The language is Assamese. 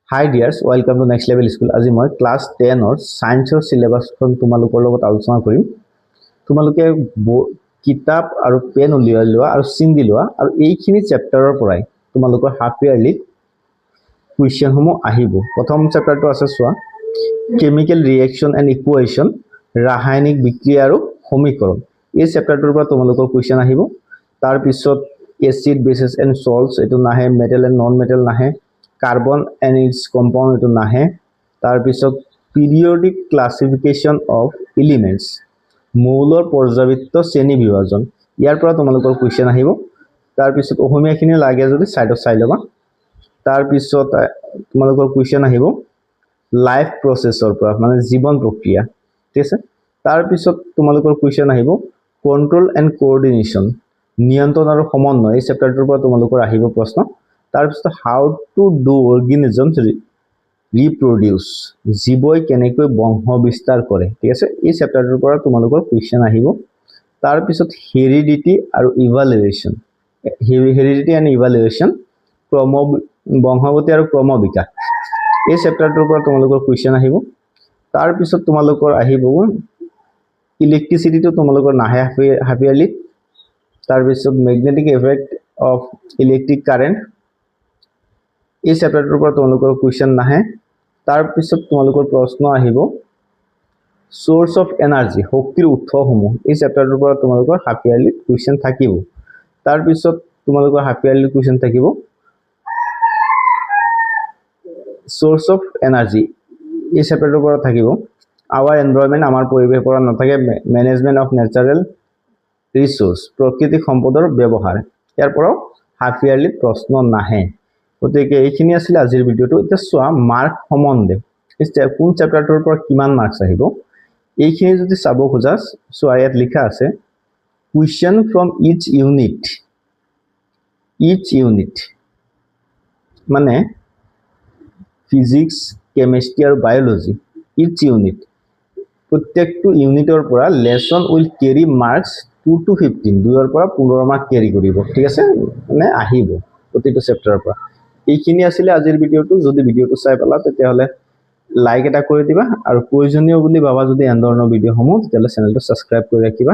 Hi dears, welcome to Next Level School. আজি মই ক্লাস 10 অৰ সায়েন্সৰ সিলেবাসখন তোমালোকৰ লগত আলোচনা কৰিম। তোমালোকে কিতাপ আৰু পেন উলিয়াই লোৱা আৰু চিন দি লোৱা আৰু এইখিনি চেপ্টাৰৰ পৰাই তোমালোকৰ হাফ ইয়াৰলি কুৱেশ্যন সমূহ আহিব। প্ৰথম চেপ্টাৰটো আছে চোৱা কেমিকেল ৰিএকশ্যন এণ্ড ইকুৱেশ্যন, ৰাসায়নিক বিক্ৰিয়া আৰু সমীকৰণ। এই চেপ্টাৰটোৰ পৰা তোমালোকৰ কুৱেশ্যন আহিব। তাৰ পিছত এসিড বেসিস এণ্ড সল্টছ এটো নাহে, মেটেল এণ্ড নন মেটেল নাহে, কাৰ্বন এণ্ড ইটস কম্পাউণ্ড এটো নাহে। তাৰ পিছত পিৰিয়ডিক ক্লাছিফিকেশ্যন অফ এলিমেণ্টছ, মৌলৰ পৰ্যাবৃত্ত শ্ৰেণী বিভাজন, ইয়াৰ পৰা তোমালোকৰ কুৱেশ্যন আহিব। তাৰ পিছত অসমীয়াখিনি লাগে যদি সাইডত চাই ল'বা। তাৰ পিছত তোমালোকৰ কুৱেশ্যন আহিব লাইফ প্ৰসেছৰ পৰা, মানে জীৱন প্ৰক্ৰিয়া, ঠিক আছে। তাৰ পিছত তোমালোকৰ কুৱেশ্যন আহিব কন্ট্ৰোল এণ্ড কোঅৰ্ডিনেশ্যন, নিয়ন্ত্ৰণ আৰু সমন্বয়। এই চেপ্টাৰটোৰ পৰা তোমালোকৰ আহিব প্ৰশ্ন। তাৰ পিছত হাউ টু ডু অৰ্গেনিজমছ ৰিপ্ৰডিউচ, জীৱই কেনেকৈ বংশ বিস্তাৰ কৰে, ঠিক আছে। এই চেপ্টাৰটোৰ পৰা তোমালোকৰ কুৱেশ্যন আহিব। তাৰ পিছত হেৰিডিটি আৰু ইভালুৱেশ্যন, হেৰিডিটি এণ্ড ইভালুৱেশ্যন, বংশগতি আৰু ক্ৰম বিকাশ, এই চেপ্টাৰটোৰ পৰা তোমালোকৰ কুৱেশ্যন আহিব। তাৰ পিছত তোমালোকৰ আহিব ইলেক্ট্ৰিচিটিটো তোমালোকৰ নাহে হাফ ইয়াৰলি। তাৰ পিছত magnetic effect of electric current, এই চেপ্টাৰটোৰ পৰা তোমালোকৰ কুৱেশ্যন নাহে। তাৰ পিছত তোমালোকৰ প্ৰশ্ন আহিব সোৰ্স অফ এনাৰ্জি, শক্তিৰ উৎসসমূহ, এই চেপ্টাৰটোৰ পৰা তোমালোকৰ হাফ ইয়াৰলি কুৱেশ্যন থাকিব। তাৰ পিছত তোমালোকৰ হাফ ইয়াৰলি কুৱেশ্যন থাকিব সোৰ্স অফ এনাৰ্জি, এই চেপ্টাৰটোৰ পৰা থাকিব আৱাৰ এনভাইৰনমেণ্ট, আমাৰ পৰিৱেশৰ পৰা নাথাকে, মেনেজমেণ্ট অফ নেচাৰেল ৰিসোৰ্স, প্ৰাকৃতিক সম্পদৰ ব্যৱহাৰ, ইয়াৰ পৰাও হাফ ইয়াৰলি প্ৰশ্ন নাহে। গতিকে এইখিনি আছিল আজিৰ ভিডিঅ'টো। এতিয়া চোৱা মাৰ্ক সম্বন্ধে কোন চেপ্টাৰটোৰ পৰা কিমান মাৰ্কছ আহিব এইখিনি যদি চাব খোজা চোৱা, ইয়াত লিখা আছে কুৱেশ্যন ফ্ৰম ইচ ইউনিট, মানে ফিজিক্স, কেমিষ্ট্ৰি আৰু বায়'লজি, ইচ ইউনিট, প্ৰত্যেকটো ইউনিটৰ পৰা lesson will carry marks 2 to 15, 2ৰ পৰা 15 মাৰ্ক কেৰি কৰিব, ঠিক আছে, মানে আহিব প্ৰতিটো চেপ্টাৰৰ পৰা। এইখিনি আছিলে আজিৰ ভিডিঅ'টো। যদি ভিডিঅ'টো চাই পালা তেতিয়াহ'লে লাইক এটা কৰি দিবা আৰু প্ৰয়োজনীয় বুলি ভাবা যদি এনে ধৰণৰ ভিডিঅ'সমূহ তেতিয়াহ'লে চেনেলটো ছাবস্ক্ৰাইব কৰি ৰাখিবা।